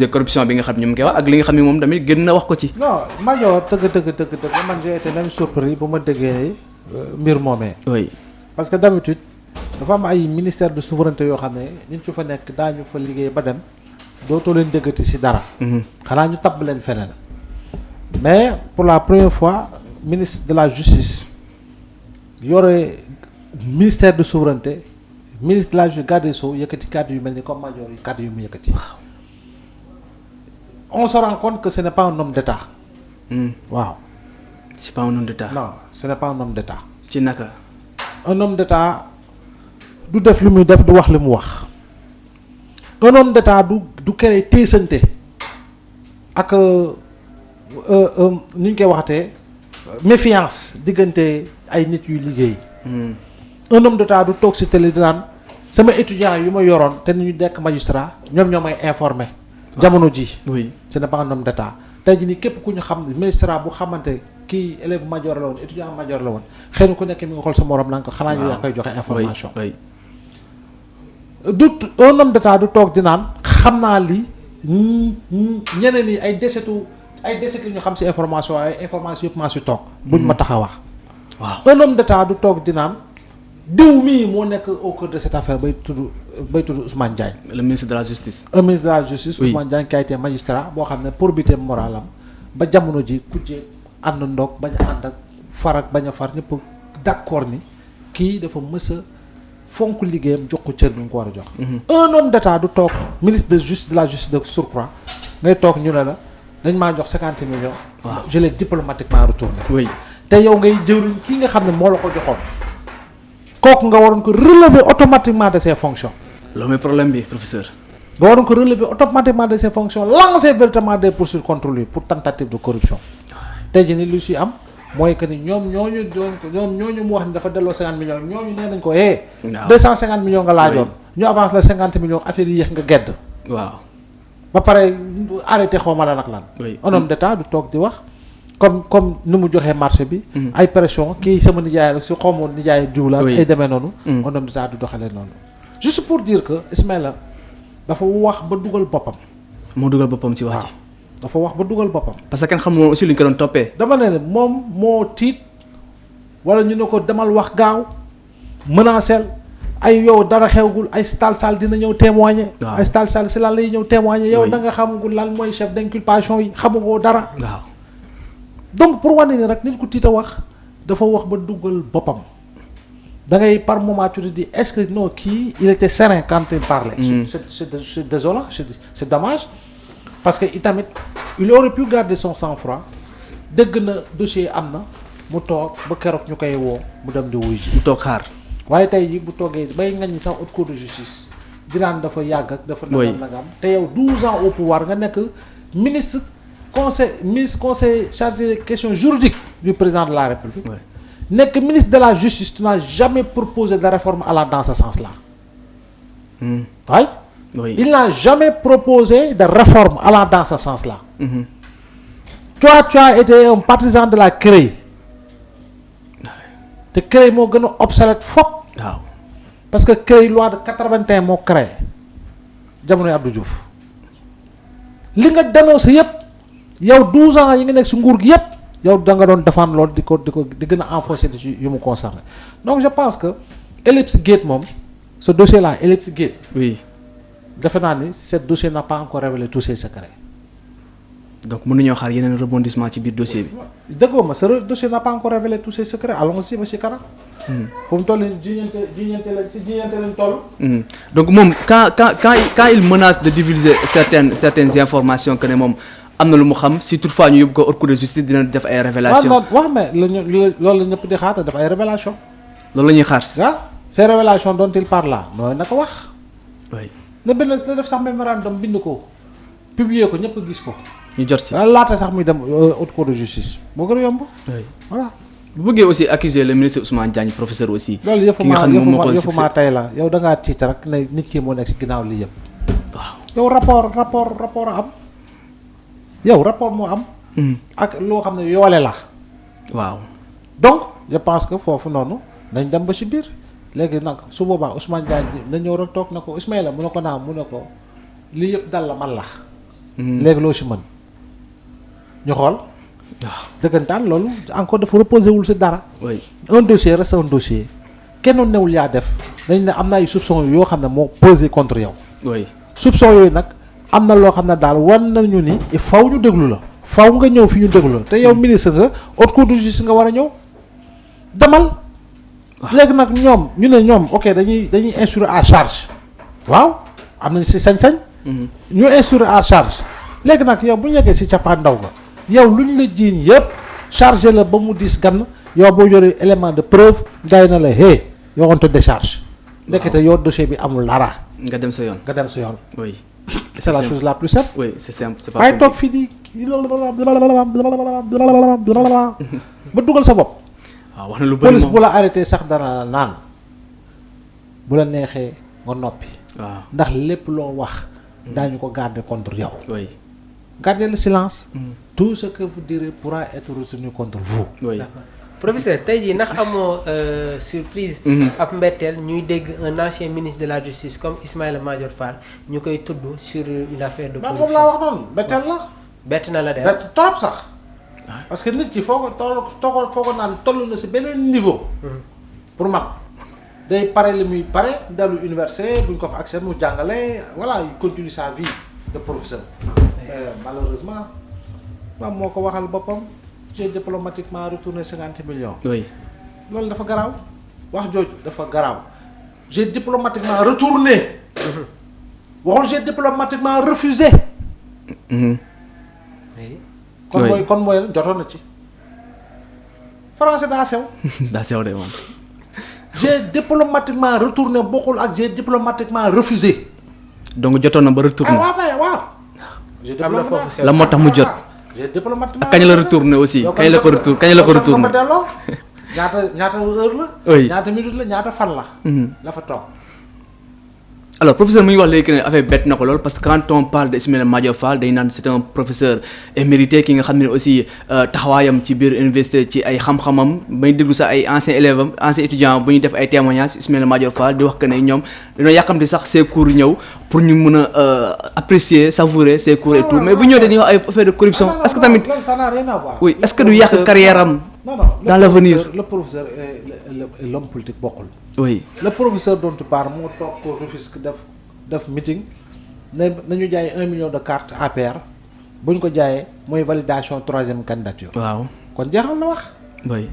corruption bi nga xam ne ñu ngi koy wax ak li nga xam ne moom tamit gën na wax ko ci. non Madior dëgg man j'ai été même surpris bu ma déggee mbir moomee. oui parce que d'habitude dafa am ay ministère de souveraineté yoo xam ne nit ñu fa nekk daañu fa liggéey ba dem dootoo leen déggati ci dara. xanaa ñu tabb leen feneen. mais pour la première fois ministre de la justice yore ministère de souveraineté ministre de la justice garde des Sceaux yëkkati kàddu yu mel ni comme Madior yi kàddu yu mu yëkkati. On se rend compte que ce n'est pas un homme d'État. waaw. c'est pas un homme d'État. non ce n'est pas un homme d'État. ci naka. un homme d'État du def li muy def du wax li mu wax. un homme d'État du kere téesante ak ni ñu koy waxatee méfiance diggante ay nit yuy liggéey. un homme d'État du toog ci télé di naan sama étudiant yu ma yoroon te ni ñu nekk magistrat ñoom ñoo may informé. jamono ji oui ce n'est pas un homme d'État tey jii nii képp ku ñu xam magistrat bu xamante kii élève major la woon étudiant major la woon xëy na ku nekk mi nga xool sa morom naan ko xanaa ñu yaa koy joxe information. du un homme d'État du toog di naan xam naa li ñeneen ñi ay desetu ñu xam ci information ay information yëpp maa ci toog. buñ ma tax a wax. waaw un homme d'État du toog di naan diw mii moo nekk au cœur de cette affaire bay tudd Ousmane Diagne. le ministre de la justice. un ministre de la justice. oui Ousmane Diagne qui a été magistrat boo xam ne probité morale am ba jamono ji kujje ànd ndoog bañ a ànd ak far ak bañ a far ñëpp d'accord ni kii dafa mës a fonk liggéeyam jox ko cër bi mu ko war a jox. un homme d'État du toog ministre de la justice de surcroît ngay toog ñu ne la dañ maa jox 50 millions. waaw je l'ai diplomatiquement retourné. oui te yow ngay jëwriñ kii nga xam ne moo la ko joxoon kooku nga waroon ko relever automatiquement de ses fonctions. loolu mooy problème bi professeur. nga waroon ko relever automatiquement de ses fonctions lancer véritablement des poursuites contre lui pour tentative de corruption. tey jii ni lu si am mooy que ni ñoom ñooñu mu wax ni dafa delloo 50 millions ñooñu nee nañ ko waaw 250 millions nga laajoon. ñu avance la 50 millions affaire yi yéex nga gedd. waaw ba pare arrêté xaw ma lan ak lan. oui un homme d'état du toog di wax comme nu mu joxee marché bi. ay pression kii sama nijaay rek si xaw ma nijaay diw la ay demee noonu. un homme d'état du doxalee noonu. juste pour dire que Ismaïla dafa wax ba dugal boppam. moo dugal boppam ci wax ji. dafa wax ba dugal boppam. parce que kenn xamul woon aussi lu ñu ko doon toppee. dama ne moom moo tiit wala ñu ne ko demal wax gaaw menacel ay yow dara xewgul ay Tall Sall dina ñëw témoigner. waaw ay Tall Sall si lan lay ñëw témoigner. yow oui da nga xamagul lan mooy chef d'inculpation yi xamagoo dara. waaw donc pour wane ni rek nit ku tiit a wax dafa wax ba dugal boppam. da ngay par moment tu te dis est-ce que non kii il était serein quand il parlait. c'est désolant c'est dommage parce que itamit il aurait pu garder son sang-froid dëgg na dossier am na mu toog ba keroog ñu koy woo mu dem di wuy ji. mu toog xaar. waaye tey jii bu toogee bay ngañ sax haute cour de justice dinaan dafa yàgg ak dafa nagam te yow 12 ans au pouvoir nga nekk ministre conseil chargé des questions juridiques du président de la République. nekk ministre de la justice tu n'as jamais proposé de réforme allant dans ce sens-là. Oui. Il n'a jamais proposé de réforme allant dans ce sens-là. Toi, tu as été un partisan de la CREI. te CREI moo gën a obsolète fop. waaw parce que CREI loi de 81 moo créé jamonoy Abdou Diouf. li nga dénoncé yépp yow 12 ans yi nga nekk si nguur gi yépp yow da nga doon défendre loolu di gën a enfoncer ci yu mu concerné donc je pense que Ellipse Gate moom ce dossier là Ellipse Gate. oui defe naa ni ce dossier n'a pas encore révélé tous ses secrets. donc mënuñoo xaar yeneen rebondissement ci biir dossier bi. dëggoo ma ce dossier n'a pas encore révélé tous ses secrets allons-y ba ci kanam. fu mu toll nii jiñante lañ toll. donc moom quand il menace de divulguer certaines informations que ne moom am na lu mu xam si toutefois ñu yóbbu ko haute cour de justice dina def ay révélations. waaw mais loolu la ñëpp di xaar def ay révélations. loolu la ñuy xaar si. ces révélations dont il parle là nooy na ko wax. oui na def sax mémorandum bind ko publier ko ñëpp gis ko. ñu jot si laata sax muy dem haute cour de justice moo gën a yomb. voilà. bu bëggee aussi accuser le ministre Ousmane Diagne professeur aussi. loolu yëfu tey la yow da ngaa tiit rek ne nit ki moo nekk si ginnaaw lii yëpp. waaw yow rapport am. yow rapport moo am. ak loo xam ne yoole la. waaw donc je pense que foofu noonu nañ dem ba si biir léegi nag su boobaa Ousmane Diagne na ñëw rek toog na ko Ismaïla mu ne ko naam mu ne ko lii yëpp dal la man la. léegi loo si mën ñu xool. waaw dëggantaan loolu encore dafa reposé wul si dara. oui un dossier reste un dossier kenn newul yaa def dañ ne am na ay soupçons yoo xam ne moo posé contre yow. oui soupçons yooyu nag am na loo xam ne daal wan nañu ni il faut ñu déglu la. faw nga ñëw fi ñu déglu la te yow ministre nga haute cour de justice nga war a ñëw demal. léegi nag ñoom ñu ne ñoom ok dañuy instruire à charge. waaw am nañ si sañ-sañ. ñu instruire à charge. léegi nag yow bu ñu yeggee si cappaandaw ga yow lu ñu la jiiñ yëpp chargé la ba mu dis gann yow boo yoree élément de preuve gars yi na la hey yow on te décharge. ndekete yow dossier bi amul dara. nga dem sa yoon. nga dem sa yoon. oui. c'est la chose la plus simple. oui c'est simple c'est pas waaye toog fii di ba dugal sa bopp. waaw wax na lu bëri police moom bu la arrêté sax dana naan bu la neexee nga noppi. waaw ndax lépp loo wax daañu ko garder contre yow. oui. Gardez le silence. Tout ce que vous direz pourra être retenu contre vous. oui. professeur tey jii ndax amoo surprise. ab mbetteel ñuy dégg un ancien ministre de la justice comme Ismaïla Madior Fall ñu koy tudd sur une affaire de moom corruption. laa wax noonu betteel la. bett na la de. bett trop sax. parce que nit ki foo ko naan toll na si beneen niveau. pour man day pare li muy pare dellu université buñ ko fa accès mu jàngale voilà il continue sa vie de professeur. Malheureusement moom moo ko waxal boppam j'ai diplomatiquement retourné 50 millions. oui. loolu dafa garaaw wax jooju dafa garaaw j'ai diplomatiquement retourné. waxul j'ai diplomatiquement refusé. oui. kon mooy jotoon na ci. français daa sew. daa sew de moom. j'ai diplomatiquement retourné bokkul ak j'ai diplomatiquement refusé. donc jotoon na ba retourné. waaw. am na foofu sew la moo tax mu jot. j'ai diplomatiquement ak kañ la retourné aussi kañ la ko retourné. ñaata heure la. oui ñaata minute la ñaata fan la. la fa toog. alors professeur mu ngi wax léegi que ne affaire bett na ko lool parce que quand on parle de Ismaïla Madior Fall day naan c'est un professeur émérité ki nga xam ne aussi taxawaayam ci biir université ci ay xam-xamam ba ñu déglu sax ay anciens élèves am anciens étudiants bu ñu def ay témoignages Ismaïla Madior Fall di wax que ne ñoom dañoo yàkkamti sax ces cours ñëw pour ñu mën a apprécier savourer ces cours et tout mais bu ñëwee dañuy wax ay affaire de corruption est-ce que tamit ça n'a rien à voir. oui est-ce que du yàq carrière am non dans l'avenir. le professeur et l'homme politique bokkul. oui le professeur dont tu parles moo toog ko Rufisque def meeting ne nañu jaay 1 million de cartes APR bu ñu ko jaayee mooy validation 3e candidature. waaw kon jeexal na wax oui.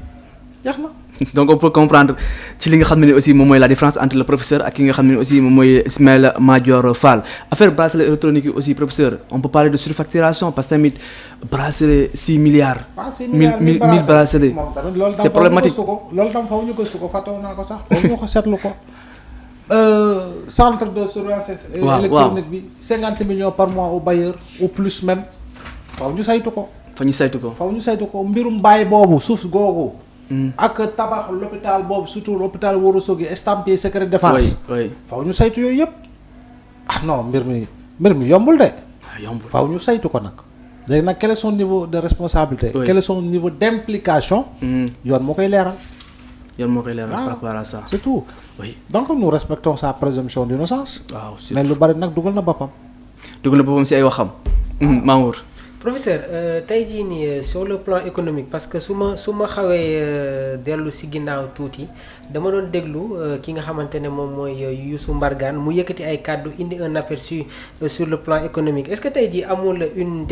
jeex na. donc on peut comprendre ci li nga xam ne aussi moom mooy la différence entre le professeur ak ki nga xam ne aussi moom mooy Ismaïla Madior Fall affaire bracelet électronique yi aussi professeur on peut parler de surfacturation parce que tamit bracelet 6 milliards. waaw 6 1000 bracelets moom tamit loolu c'est problématique. tam faw ñu gëstu ko fàttewoon naa ko sax faw ñu ko seetlu ko. Centre de surveillance électronique bi 50 millions par mois au bailleur ou plus même faw ñu saytu ko. faw ñu saytu ko. mbirum baay boobu suuf googu. ak tabax l'hôpital boobu surtout l'hôpital Ourossogui estampillé secret défense. oui faw ñu saytu yooyu yëpp. ah non mbir mi yombul de. yombul faw ñu saytu ko nag. léegi nag quel est son niveau de responsabilité. oui quel est son niveau d'implication. yoon moo koy leeral. yoon moo koy leeral par rapport à ça. c'est tout. oui donc nous respectons sa présomption d'innocence. waaw mais lu bari nag dugal na boppam. dugg na boppam si ay waxam. Mamour. professeur tey jii nii sur le plan économique parce que su ma xawee dellu si ginnaaw tuuti dama doon déglu ki nga xamante ne moom mooy Youssou Mbargane mu yëkkati ay kàddu indi un aperçu sur le plan économique est-ce que tey jii amul une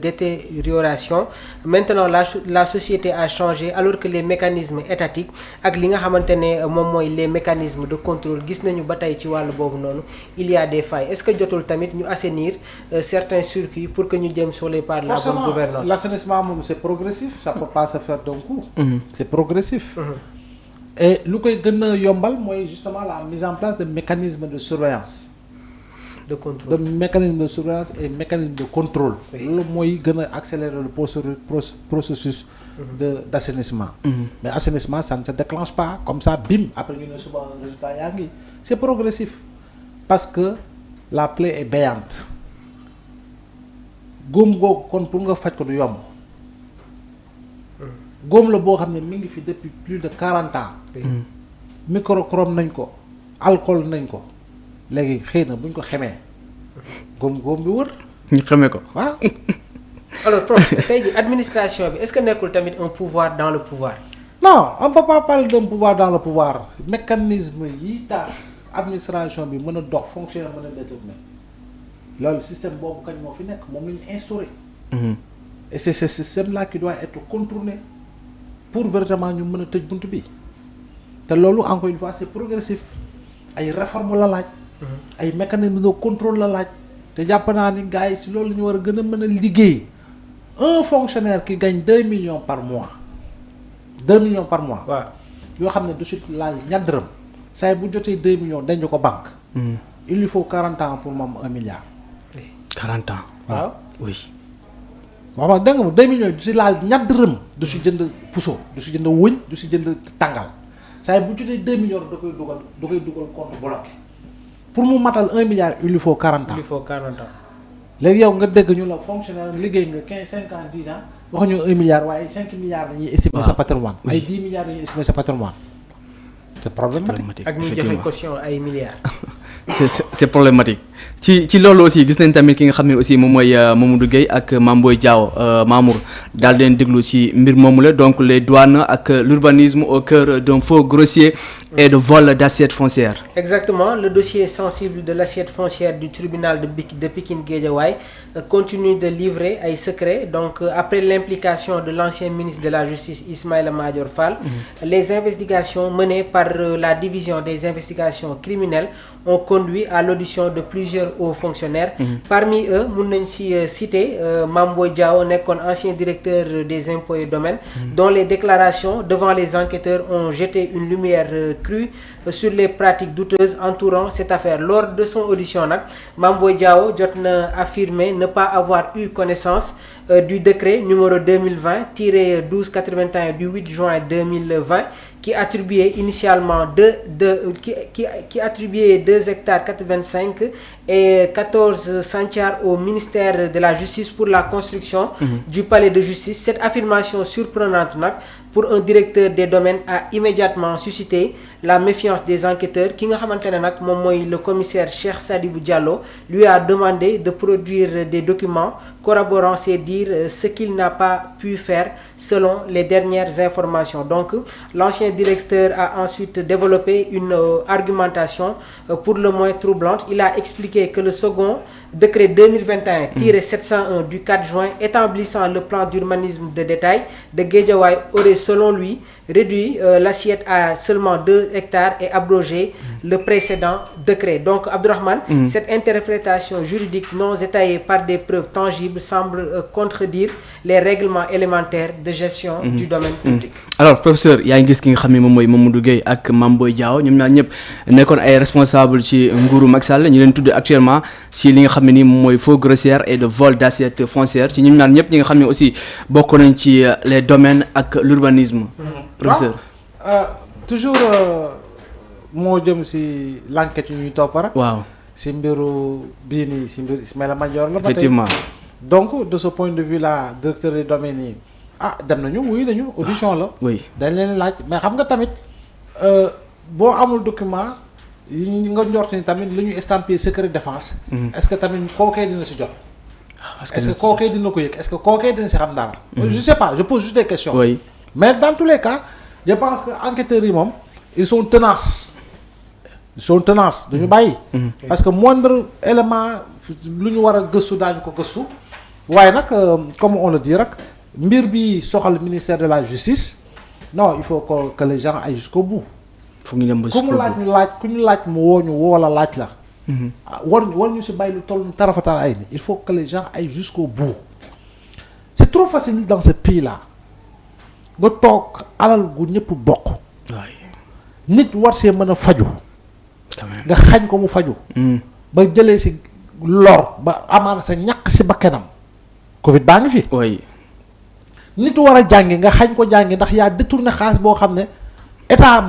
détérioration maintenant la société a changé alors que les mécanismes étatiques ak li nga xamante ne moom mooy les mécanismes de contrôle gis nañu ba tey ci wàllu boobu noonu il y a des failles est-ce que jotul tamit ñu assainir certains circuits pour que ñu jëm sur les pas de la bonne gouvernance. L'assainissement moom c'est progressif ça peut pas se faire d'un coup. C'est progressif. Et lu koy gën a yombal mooy justement la mise en place de mécanismes de surveillance. de contrôle de mécanismes de surveillance et mécanismes de contrôle. loolu mooy gën a accélérer le processus d'assainissement. Mais assainissement ça ne se déclenche pas comme ça bim après ñu ne suba résultat yaa ngi. C'est progressif parce que la plaie est béante. góom googu kon pour nga faj ko du yomb góom la boo xam ne mi ngi fi depuis plus de 40 ans. microchrome nañ ko alcool nañ ko léegi xëy na buñ ko xamee góom bi wër ñu xamee ko. waaw. alors prof tey jii administration bi est-ce que nekkul tamit un pouvoir dans le pouvoir. non on peut pas parler d'un pouvoir dans le pouvoir mécanisme yi tax administration bi mën a dox fonctionner mën a détourner loolu système boobu kañ moo fi nekk moom la ñu instauré. et c'est ce système là qui doit être contourné pour véritablement ñu mën a tëj bunt bi te loolu encore une fois c'est progressif ay réformes la laaj. ay mécanismes de contrôle la laaj. te jàpp naa ni gars yi si loolu la ñu war a gën a mën a liggéey un fonctionnaire qui gagne 2 millions par mois 2 millions par mois. waaw yoo xam ne du si laal ñaar dërëm saa bu jotee 2 millions denc ko banque. il lui faut 40 ans pour moom 1 milliard. 40 ans. waaw oui. waaw dégg nga moom 2 millions du si laal ñaar dërëm du si jënd puso du si jënd wëñ du si jënd tàngal saa bu jotee 2 millions da koy dugal compte bloqué pour mu matal 1 milliard il lui faut 40 ans. il lui faut 40 ans. léegi yow nga dégg ñu la fonctionnaire liggéey nga 15 5 ans 10 ans waxuñu 1 milliard waaye 5 milliards la ñuy estimer sa patrimoine. ay 10 milliards la ñuy estimer sa patrimoine. c'est problématique. ak ñuy joxe caution ay milliards. c'est problématique ci loolu aussi gis nañ tamit ki nga xam ne aussi moom mooy Mamadou Gueye ak Mame Boye Diao Mamour daal leen déglu ci mbir moomu la donc les douanes ak l'urbanisme au cœur d'un faux grossier et de vol d'assiette foncière. Exactement, le dossier sensible de l'assiette foncière du tribunal de Pikine Guédiawaye continue de livrer ay secrets. Donc après l'implication de l'ancien ministre de la Justice Ismaïla Madior Fall, les investigations menées par la division des investigations criminelles ont conduit à l'audition de plusieurs hauts fonctionnaires. Parmi eux, mun nañ ci citer Mame Boye Diao nekkoon ancien directeur des impôts et domaines, dont les déclarations devant les enquêteurs ont jeté une lumière crue sur les pratiques douteuses entourant cette affaire. Lors de son audition nag, Mame Boye Diao jot na affirmer ne pas avoir eu connaissance du décret numéro 2020-1281 du 8 juin 2020 qui attribuait initialement qui attribuait 2 hectares 85 et 14 centiares au ministère de la Justice pour la construction du palais de justice. Cette affirmation surprenante nag pour un directeur des domaines a immédiatement suscité la méfiance des enquêteurs ki nga xamante ne nag moom mooy le commissaire Cheikh Sadibou Diallo lui a demandé de produire des documents corroborant ses dires, ce qu'il n'a pas pu faire selon les dernières informations. Donc l'ancien directeur a ensuite développé une argumentation pour le moins troublante. Il a expliqué que le second décret 2021-701 du 4 juin établissant le plan d'urbanisme de détail de Guédiawaye aurait selon lui réduit l'assiette à seulement 2 hectares et abrogé le précédent décret. Donc Abdourahmane, cette interprétation juridique non étayée par des preuves tangibles semble contredire les règlements élémentaires de gestion du domaine public. Alors professeur, yaa ngi gis ki nga xam ne moom mooy Mamadou Gueye ak Mame Boye Diao ñoom ñaar ñëpp nekkoon ay responsable ci nguuru Macky Sall ñu leen tudd actuellement ci li nga xam ne ni moom mooy faux grossière et de vol d'assiette foncière ci ñoom ñaar ñëpp ñi nga xam ne aussi bokk nañ ci les domaines ak l'urbanisme. Professeur toujours moo jëm si l'enquête yu ñuy topp rek. waaw si mbiru bii nii si mbiru Ismaïla Madior la. effectivement donc de ce point de vue là directeur des domaines yi dem nañu wuyu nañu audition la. oui dañ leen laaj mais xam nga tamit boo amul document yi nga njort ni tamit lu ñu estampillé secret défense. est-ce que tamit kookee dina si jot. est-ce que kookee dina ko yëg est-ce que kookee dina si xam dara. je sais pas je pose juste des questions. oui mais dans tous les cas je pense que enquêteurs yi moom ils sont tenaces. duñu bàyyi. parce que moindre élément lu ñu war a gëstu daañu ko gëstu. waaye nag comme on le dit rek mbir bi soxal ministère de la justice non il faut que les gens aillent jusqu'au bout. foog ñu dem ba ku mu laaj ñu laaj ku ñu laaj mu woo ñu woo la laaj la. war ñu si bàyyi lu toll tarafatal ay ni il faut que les gens aillent jusqu'au bout. c'est trop facile dans ce pays là nga toog alal gu ñëpp bokk. nit war see mën a faju nga xañ ko mu faju ba jëlee si lor ba amaana sa ñàkk si bakkanam. Covid baa ngi fi. oui. nit war a jàngi nga xañ ko jàngi ndax yaa détourné xaalis boo xam ne état